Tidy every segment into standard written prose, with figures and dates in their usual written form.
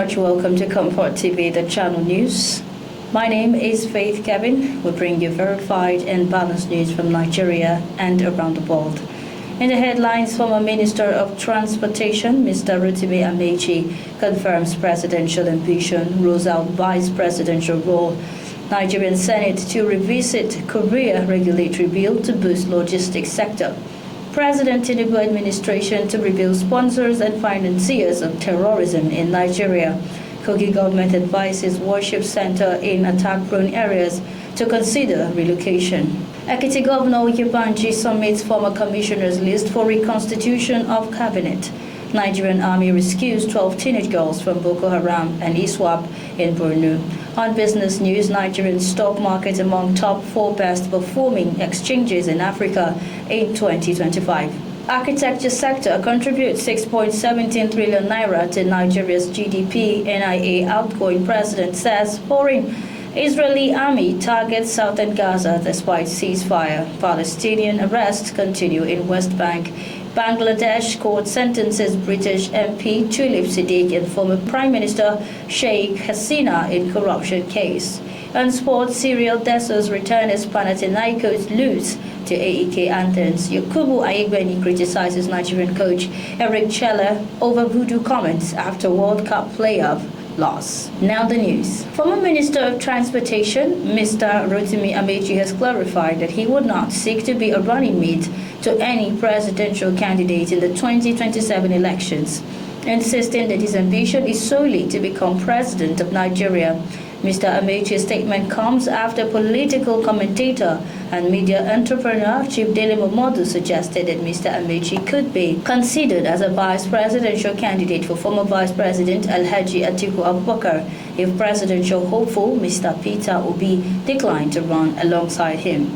much welcome to Comfort TV, the channel news. My name is Faith Kevin. We bring you verified and balanced news from Nigeria and around the world. In the headlines, former Minister of Transportation, Mr. Rotimi Amaechi, confirms presidential ambition, rules out vice presidential role. Nigerian Senate to revisit Korea regulatory bill to boost logistics sector. President Tinubu administration to reveal sponsors and financiers of terrorism in Nigeria. Kogi government advises worship center in attack-prone areas to consider relocation. Ekiti Governor Oyebanji submits former commissioners list for reconstitution of cabinet. Nigerian Army rescues 12 teenage girls from Boko Haram and ISWAP in Borno. On business news, Nigerian stock market among top 4 best performing exchanges in Africa in 2025. Architecture sector contributes 6.17 trillion naira to Nigeria's GDP. NIA outgoing president says foreign Israeli army targets southern Gaza despite ceasefire. Palestinian arrests continue in West Bank. Bangladesh court sentences British MP Tulip Siddiq and former Prime Minister Sheikh Hasina in corruption case. On sports, serial Dessos return as Panathinaikos lose to AEK Athens. Yakubu Aigbeni criticizes Nigerian coach Eric Chelle over Voodoo comments after World Cup playoff loss. Now the news. Former Minister of Transportation, Mr. Rotimi Amaechi, has clarified that he would not seek to be a running mate to any presidential candidate in the 2027 elections, insisting that his ambition is solely to become president of Nigeria. Mr. Amaechi's statement comes after political commentator and media entrepreneur Chief Dele Momodu suggested that Mr. Amaechi could be considered as a vice presidential candidate for former Vice President Alhaji Atiku Abubakar if presidential hopeful Mr. Peter Obi declined to run alongside him.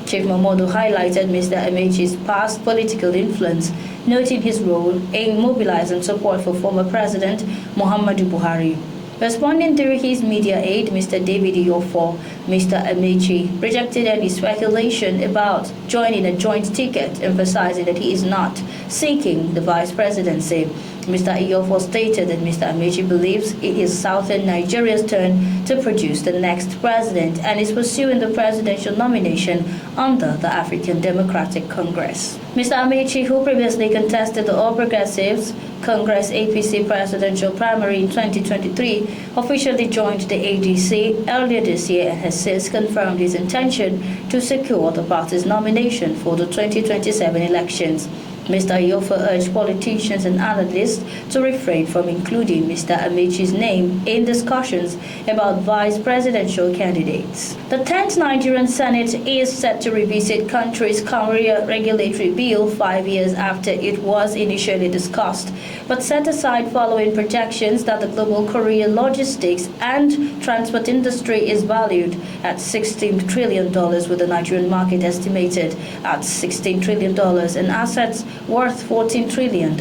Chief Momodu highlighted Mr. Amaechi's past political influence, noting his role in mobilizing support for former President Muhammadu Buhari. Responding through his media aide, Mr. David Iyofo, Mr. Amaechi rejected any speculation about joining a joint ticket, emphasizing that he is not seeking the vice presidency. Mr. Iyofo stated that Mr. Amaechi believes it is southern Nigeria's turn to produce the next president and is pursuing the presidential nomination under the African Democratic Congress. Mr. Amaechi, who previously contested the All Progressives Congress APC presidential primary in 2023, officially joined the ADC earlier this year and has since confirmed his intention to secure the party's nomination for the 2027 elections. Mr. Iyofo urged politicians and analysts to refrain from including Mr. Amaechi's name in discussions about vice presidential candidates. The 10th Nigerian Senate is set to revisit country's Korea regulatory bill 5 years after it was initially discussed, but set aside following projections that the global Korean logistics and transport industry is valued at $16 trillion, with the Nigerian market estimated at $16 trillion and assets worth $14 trillion.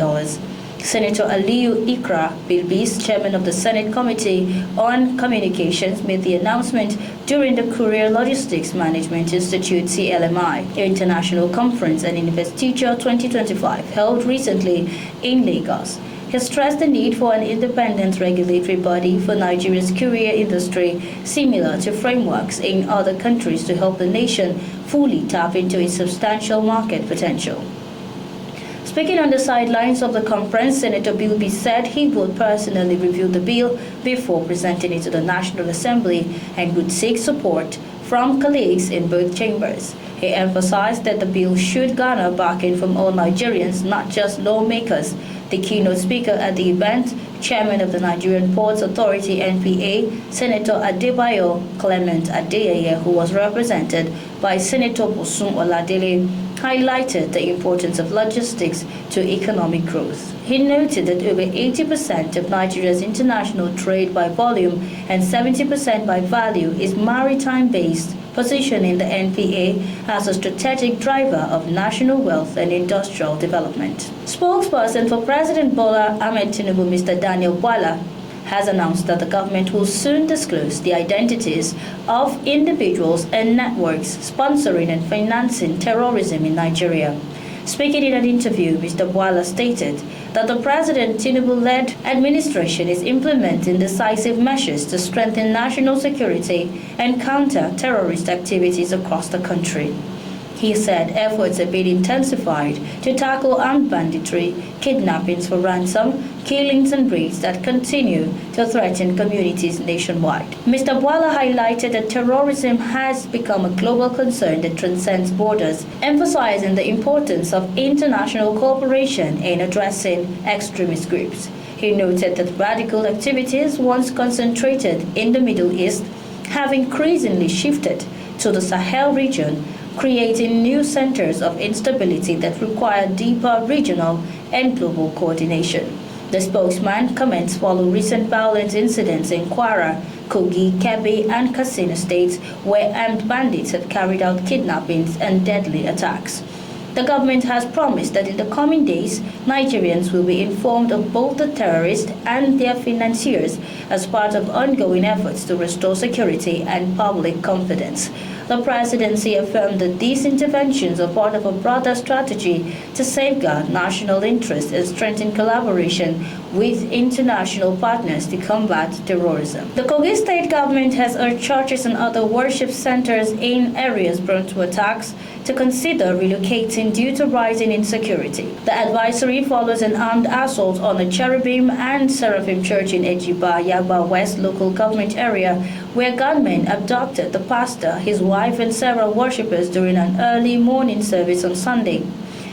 Senator Aliyu Ikra Bilbis, chairman of the Senate Committee on Communications, made the announcement during the Courier Logistics Management Institute CLMI International Conference and Investiture 2025 held recently in Lagos. He stressed the need for an independent regulatory body for Nigeria's courier industry, similar to frameworks in other countries, to help the nation fully tap into its substantial market potential. Speaking on the sidelines of the conference, Senator Bilby said he would personally review the bill before presenting it to the National Assembly and would seek support from colleagues in both chambers. He emphasized that the bill should garner backing from all Nigerians, not just lawmakers. The keynote speaker at the event, Chairman of the Nigerian Ports Authority (NPA), Senator Adebayo Clement Adeyeye, who was represented by Senator Bosun Oladele, highlighted the importance of logistics to economic growth. He noted that over 80% of Nigeria's international trade by volume and 70% by value is maritime-based, positioning the NPA as a strategic driver of national wealth and industrial development. Spokesperson for President Bola Ahmed Tinubu, Mr. Daniel Bwala, has announced that the government will soon disclose the identities of individuals and networks sponsoring and financing terrorism in Nigeria. Speaking in an interview, Mr. Bwala stated that the President Tinubu-led administration is implementing decisive measures to strengthen national security and counter terrorist activities across the country. He said efforts have been intensified to tackle armed banditry, kidnappings for ransom, killings and raids that continue to threaten communities nationwide. Mr. Bwala highlighted that terrorism has become a global concern that transcends borders, emphasizing the importance of international cooperation in addressing extremist groups. He noted that radical activities once concentrated in the Middle East have increasingly shifted to the Sahel region, creating new centers of instability that require deeper regional and global coordination. The spokesman comments follow recent violent incidents in Kwara, Kogi, Kebbi, and Katsina states where armed bandits have carried out kidnappings and deadly attacks. The government has promised that in the coming days, Nigerians will be informed of both the terrorists and their financiers as part of ongoing efforts to restore security and public confidence. The presidency affirmed that these interventions are part of a broader strategy to safeguard national interests and strengthen collaboration with international partners to combat terrorism. The Kogi state government has urged churches and other worship centers in areas prone to attacks to consider relocating due to rising insecurity. The advisory follows an armed assault on a Cherubim and Seraphim church in Ejiba, Yagba West local government area, where gunmen abducted the pastor, his wife, and several worshippers during an early morning service on Sunday.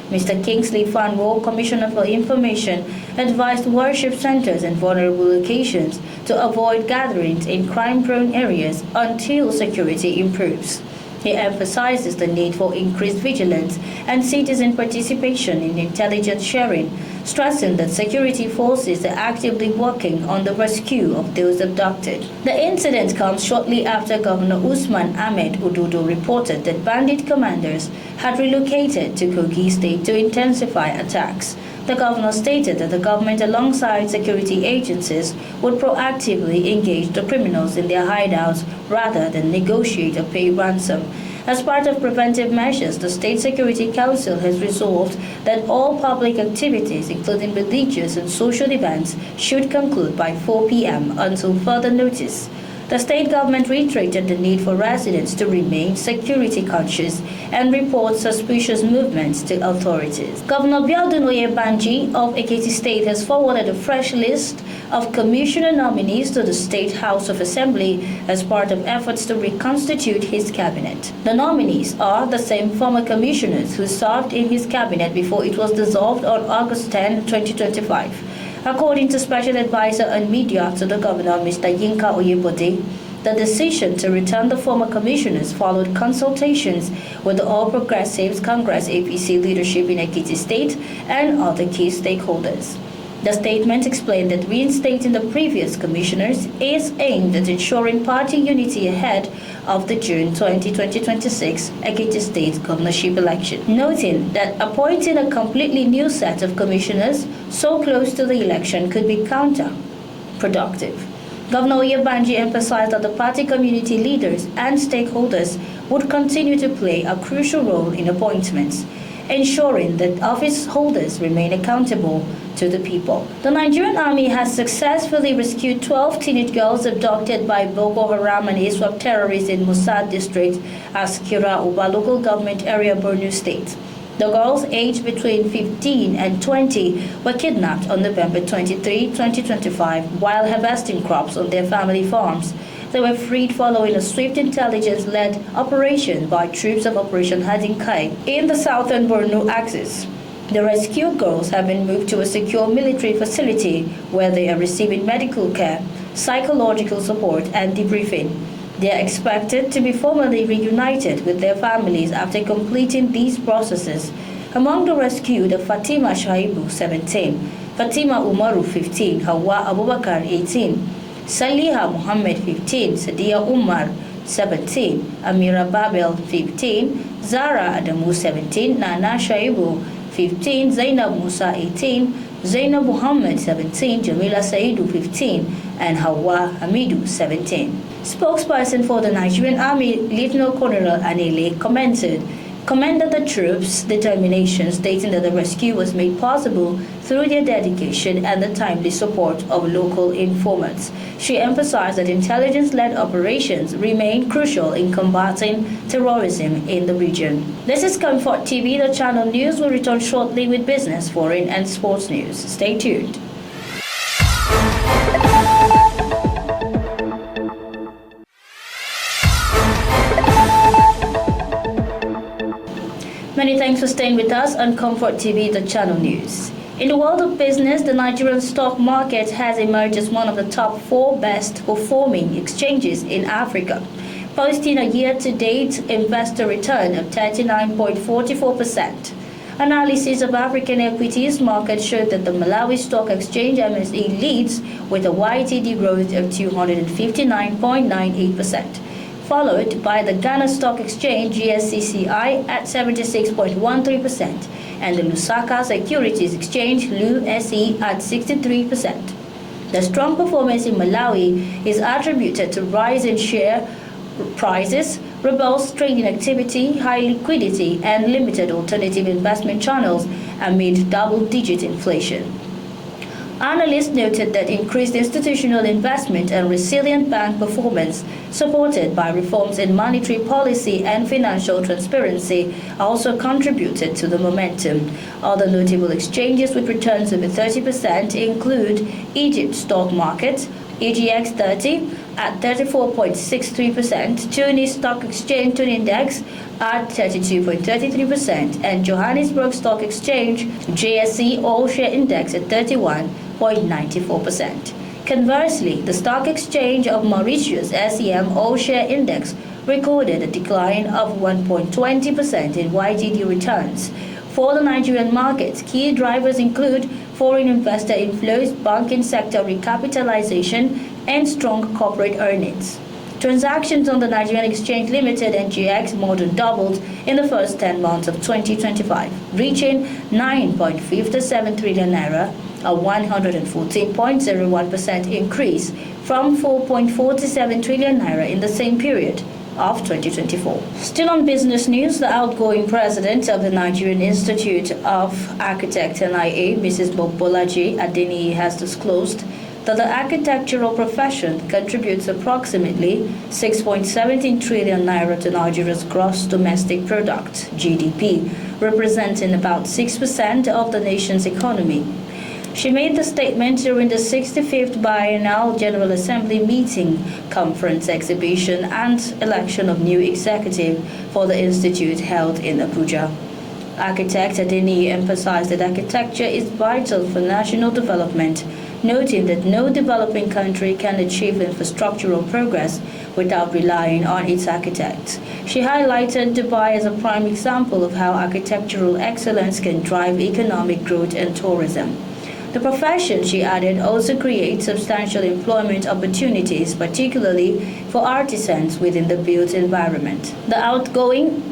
Mr. Kingsley Fanwo, Commissioner for Information, advised worship centers and vulnerable locations to avoid gatherings in crime-prone areas until security improves. He emphasizes the need for increased vigilance and citizen participation in intelligence sharing, stressing that security forces are actively working on the rescue of those abducted. The incident comes shortly after Governor Usman Ahmed Ududu reported that bandit commanders had relocated to Kogi State to intensify attacks. The governor stated that the government, alongside security agencies, would proactively engage the criminals in their hideouts rather than negotiate or pay ransom. As part of preventive measures, the State Security Council has resolved that all public activities, including religious and social events, should conclude by 4 p.m. until further notice. The state government reiterated the need for residents to remain security conscious and report suspicious movements to authorities. Governor Biodun Oyebanji of Ekiti State has forwarded a fresh list of commissioner nominees to the State House of Assembly as part of efforts to reconstitute his cabinet. The nominees are the same former commissioners who served in his cabinet before it was dissolved on August 10, 2025. According to Special Advisor on Media to the Governor, Mr. Yinka Oyebode, the decision to return the former commissioners followed consultations with the All Progressives Congress APC leadership in Ekiti State and other key stakeholders. The statement explained that reinstating the previous commissioners is aimed at ensuring party unity ahead of the June 2026 Ekiti State governorship election, noting that appointing a completely new set of commissioners so close to the election could be counterproductive. Governor Oyebanji emphasized that the party community leaders and stakeholders would continue to play a crucial role in appointments, ensuring that office holders remain accountable to the people. The Nigerian Army has successfully rescued 12 teenage girls abducted by Boko Haram and ISWAP terrorists in Musad district, Askira Uba local government area, Borno State. The girls, aged between 15 and 20, were kidnapped on November 23, 2025, while harvesting crops on their family farms. They were freed following a swift intelligence-led operation by troops of Operation Hadinkai in the southern Borno axis. The rescued girls have been moved to a secure military facility where they are receiving medical care, psychological support, and debriefing. They are expected to be formally reunited with their families after completing these processes. Among the rescued are Fatima Shaibu, 17, Fatima Umaru, 15, Hawa Abubakar, 18, Saliha Muhammad, 15, Sadia Umar, 17, Amira Babel, 15, Zara Adamu, 17, Nana Shaibu, 15, Zainab Musa, 18, Zainab Muhammad, 17, Jamila Saidu, 15, and Hawa Hamidu, 17. Spokesperson for the Nigerian Army, Lieutenant Colonel Anele, commented commended the troops' determination, stating that the rescue was made possible through their dedication and the timely support of local informants. She emphasized that intelligence-led operations remain crucial in combating terrorism in the region. This is Comfort TV, the channel news. Will return shortly with business, foreign and sports news. Stay tuned. Many thanks for staying with us on Comfort TV, the channel news. In the world of business, the Nigerian stock market has emerged as one of the top 4 best performing exchanges in Africa, posting a year-to-date investor return of 39.44%. Analysis of African equities market showed that the Malawi Stock Exchange MSE leads with a YTD growth of 259.98%. Followed by the Ghana Stock Exchange GSCCI at 76.13% and the Lusaka Securities Exchange LUSE at 63%. The strong performance in Malawi is attributed to rise in share prices, robust trading activity, high liquidity, and limited alternative investment channels amid double-digit inflation. Analysts noted that increased institutional investment and resilient bank performance, supported by reforms in monetary policy and financial transparency, also contributed to the momentum. Other notable exchanges with returns over 30% include Egypt stock market, EGX 30 at 34.63%, Tunis Stock Exchange Tune Index at 32.33%, and Johannesburg Stock Exchange JSE All Share Index at 31.94%. Conversely, the Stock Exchange of Mauritius SEM All Share Index recorded a decline of 1.20% in YTD returns. For the Nigerian market, key drivers include foreign investor inflows, banking sector recapitalization, and strong corporate earnings. Transactions on the Nigerian Exchange Limited NGX more than doubled in the first 10 months of 2025, reaching 9.57 trillion naira, a 114.01% increase from 4.47 trillion naira in the same period of 2024. Still on business news, the outgoing president of the Nigerian Institute of Architects NIA, Mrs. Bolaji Adeniyi, has disclosed that the architectural profession contributes approximately 6.17 trillion naira to Nigeria's gross domestic product, GDP, representing about 6% of the nation's economy. She made the statement during the 65th Biennial General Assembly meeting, conference exhibition, and election of new executive for the institute held in Abuja. Architect Adeniyi emphasized that architecture is vital for national development, noting that no developing country can achieve infrastructural progress without relying on its architects. She highlighted Dubai as a prime example of how architectural excellence can drive economic growth and tourism. The profession, she added, also creates substantial employment opportunities, particularly for artisans within the built environment. The outgoing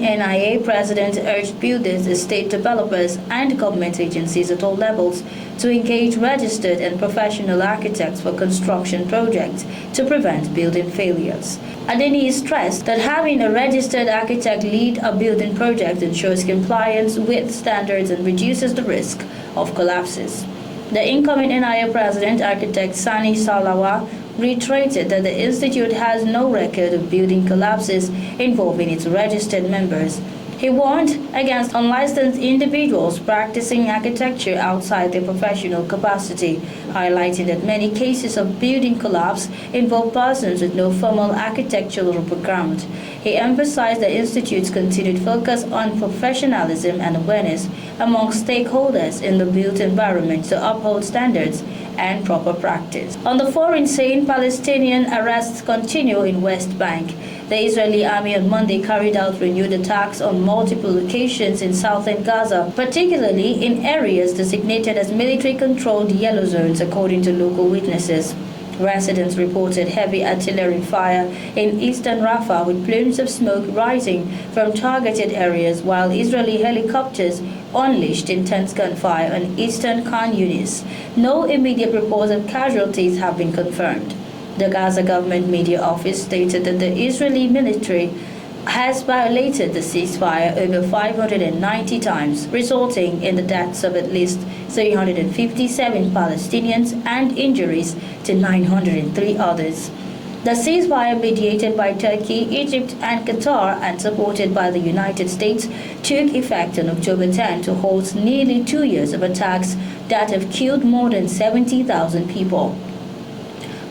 NIA president urged builders, estate developers, and government agencies at all levels to engage registered and professional architects for construction projects to prevent building failures. Adeniyi stressed that having a registered architect lead a building project ensures compliance with standards and reduces the risk of collapses. The incoming NIA president, architect Sani Salawa, reiterated that the institute has no record of building collapses involving its registered members. He warned against unlicensed individuals practicing architecture outside their professional capacity, highlighting that many cases of building collapse involve persons with no formal architectural background. He emphasized the Institute's continued focus on professionalism and awareness among stakeholders in the built environment to uphold standards and proper practice. On the foreign scene, Palestinian arrests continue in West Bank. The Israeli army on Monday carried out renewed attacks on multiple locations in southern Gaza, particularly in areas designated as military-controlled yellow zones, according to local witnesses. Residents reported heavy artillery fire in eastern Rafah, with plumes of smoke rising from targeted areas, while Israeli helicopters unleashed intense gunfire on eastern Khan Yunis. No immediate reports of casualties have been confirmed. The Gaza government media office stated that the Israeli military has violated the ceasefire over 590 times, resulting in the deaths of at least 357 Palestinians and injuries to 903 others. The ceasefire, mediated by Turkey, Egypt, and Qatar and supported by the United States, took effect on October 10 to halt nearly 2 years of attacks that have killed more than 70,000 people,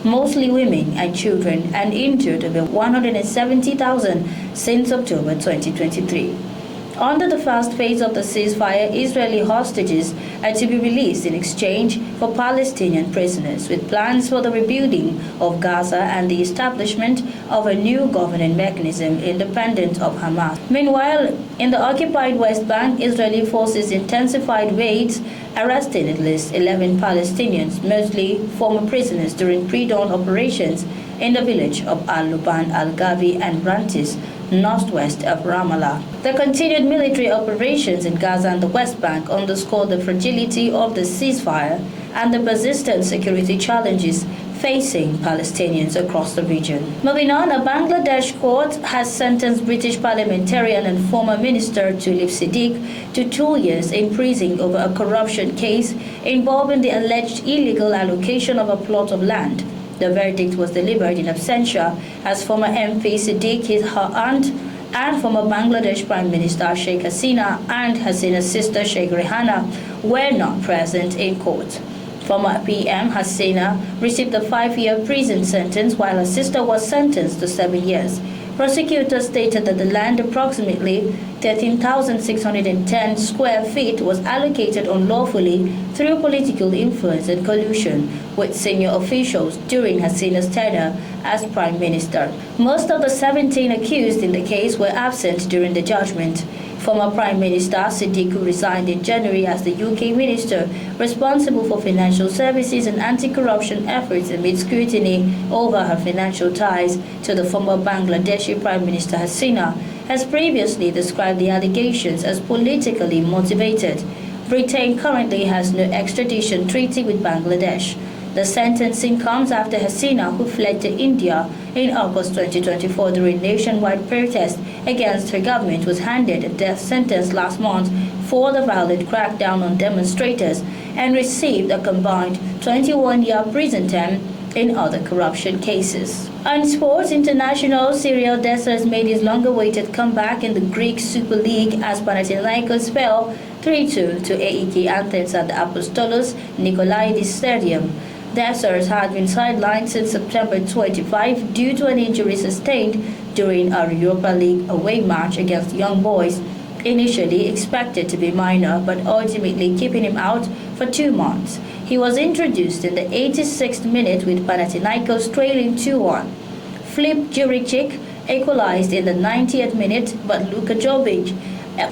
mostly women and children, and injured over 170,000 since October 2023. Under the first phase of the ceasefire, Israeli hostages are to be released in exchange for Palestinian prisoners, with plans for the rebuilding of Gaza and the establishment of a new governing mechanism independent of Hamas. Meanwhile, in the occupied West Bank, Israeli forces intensified raids, arresting at least 11 Palestinians, mostly former prisoners, during pre-dawn operations in the village of Al-Luban, Al-Gavi, and Rantis, northwest of Ramallah. The continued military operations in Gaza and the West Bank underscore the fragility of the ceasefire and the persistent security challenges facing Palestinians across the region. Moving on, a Bangladesh court has sentenced British parliamentarian and former minister Tulip Siddiq to 2 years in prison over a corruption case involving the alleged illegal allocation of a plot of land. The verdict was delivered in absentia as former MP Siddiq, her aunt, and former Bangladesh Prime Minister Sheikh Hasina and Hasina's sister Sheikh Rehana were not present in court. Former PM Hasina received a 5-year prison sentence while her sister was sentenced to 7 years. Prosecutors stated that the land, approximately 13,610 square feet, was allocated unlawfully through political influence and collusion with senior officials during Hasina's tenure as Prime Minister. Most of the 17 accused in the case were absent during the judgment. Former Prime Minister Siddiq, who resigned in January as the UK minister responsible for financial services and anti-corruption efforts amid scrutiny over her financial ties to the former Bangladeshi Prime Minister Hasina, has previously described the allegations as politically motivated. Britain currently has no extradition treaty with Bangladesh. The sentencing comes after Hasina, who fled to India in August 2024 during nationwide protests against her government, was handed a death sentence last month for the violent crackdown on demonstrators and received a combined 21-year prison term in other corruption cases. On sports, international Serial Dessers made his long-awaited comeback in the Greek Super League as Panathinaikos fell 3-2 to AEK Athens at the Apostolos Nikolaidis Stadium. Dessers had been sidelined since September 25 due to an injury sustained during a Europa League away match against Young Boys, initially expected to be minor but ultimately keeping him out for 2 months. He was introduced in the 86th minute with Panathinaikos trailing 2-1. Filip Juricic equalized in the 90th minute, but Luka Jovic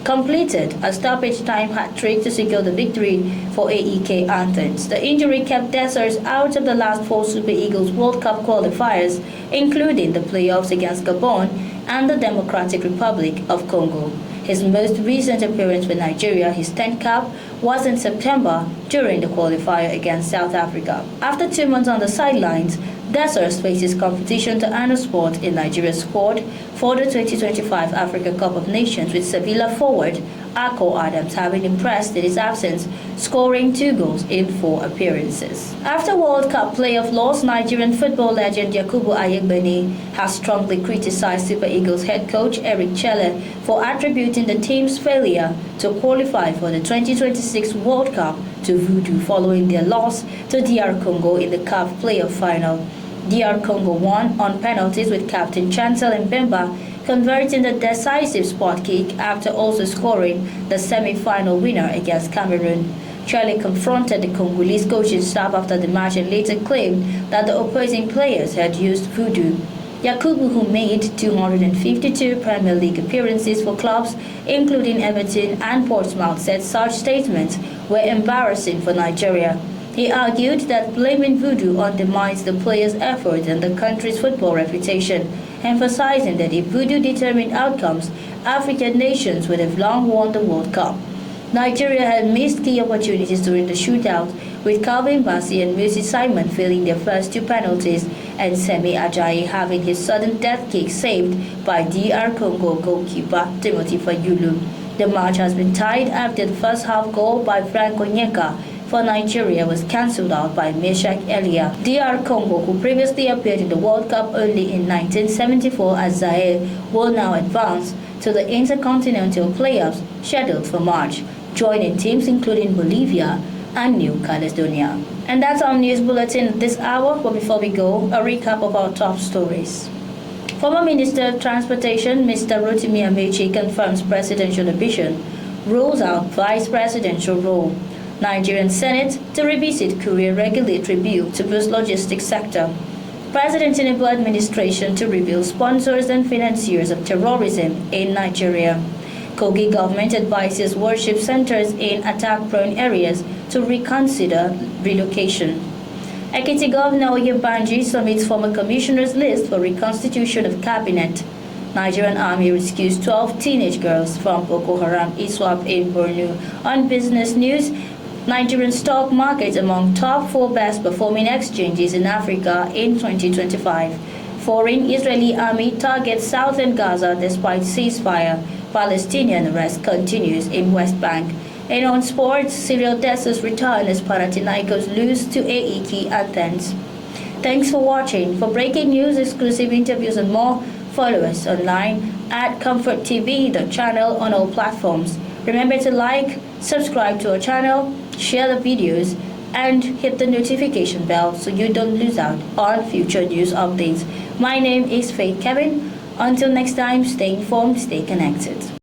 completed a stoppage time hat-trick to secure the victory for AEK Athens. The injury kept Dessers out of the last 4 Super Eagles World Cup qualifiers, including the playoffs against Gabon and the Democratic Republic of Congo. His most recent appearance for Nigeria, his 10th cap, was in September during the qualifier against South Africa. After 2 months on the sidelines, Dessers faces competition to earn a spot in Nigeria's squad for the 2025 Africa Cup of Nations, with Sevilla forward Akko Adams having impressed in his absence, scoring 2 goals in 4 appearances. After World Cup playoff loss, Nigerian football legend Yakubu Ayegbeni has strongly criticized Super Eagles head coach Eric Chelle for attributing the team's failure to qualify for the 2026 World Cup to Voodoo following their loss to DR Congo in the CAF playoff final. DR Congo won on penalties, with captain Chancel Mbemba converting the decisive spot kick after also scoring the semi-final winner against Cameroon. Charlie confronted the Congolese coaching staff after the match and later claimed that the opposing players had used voodoo. Yakubu, who made 252 Premier League appearances for clubs including Everton and Portsmouth, said such statements were embarrassing for Nigeria. He argued that blaming voodoo undermines the players' effort and the country's football reputation, emphasizing that if voodoo determined outcomes, African nations would have long won the World Cup. Nigeria had missed key opportunities during the shootout, with Calvin Bassey and Moses Simon failing their first 2 penalties and Semi Ajayi having his sudden death kick saved by DR Congo goalkeeper Timothy Fayulu. The match has been tied after the first half goal by Frank Onyeka for Nigeria was cancelled out by Meshach Elia. DR Congo, who previously appeared in the World Cup only in 1974 as Zaire, will now advance to the Intercontinental Playoffs scheduled for March, joining teams including Bolivia and New Caledonia. And that's our news bulletin this hour, but before we go, a recap of our top stories. Former Minister of Transportation Mr. Amaechi confirms presidential ambition, rules out vice presidential role. Nigerian Senate to revisit courier regulatory bill to boost logistics sector. President Tinubu administration to reveal sponsors and financiers of terrorism in Nigeria. Kogi government advises worship centers in attack-prone areas to reconsider relocation. Ekiti Governor Oyebanji submits former commissioners list for reconstitution of cabinet. Nigerian Army rescues 12 teenage girls from Boko Haram ISWAP in Borno. On business news, Nigerian stock market among top 4 best performing exchanges in Africa in 2025. Foreign Israeli army targets southern Gaza despite ceasefire. Palestinian arrest continues in West Bank. And on sports, Cyril Dessers return as Panathinaikos lose to AEK Athens. Thanks for watching. For breaking news, exclusive interviews and more, follow us online at ComfortTV.channel on all platforms. Remember to like, subscribe to our channel, share the videos, and hit the notification bell so you don't lose out on future news updates. My name is Faith Kevin. Until next time, stay informed, stay connected.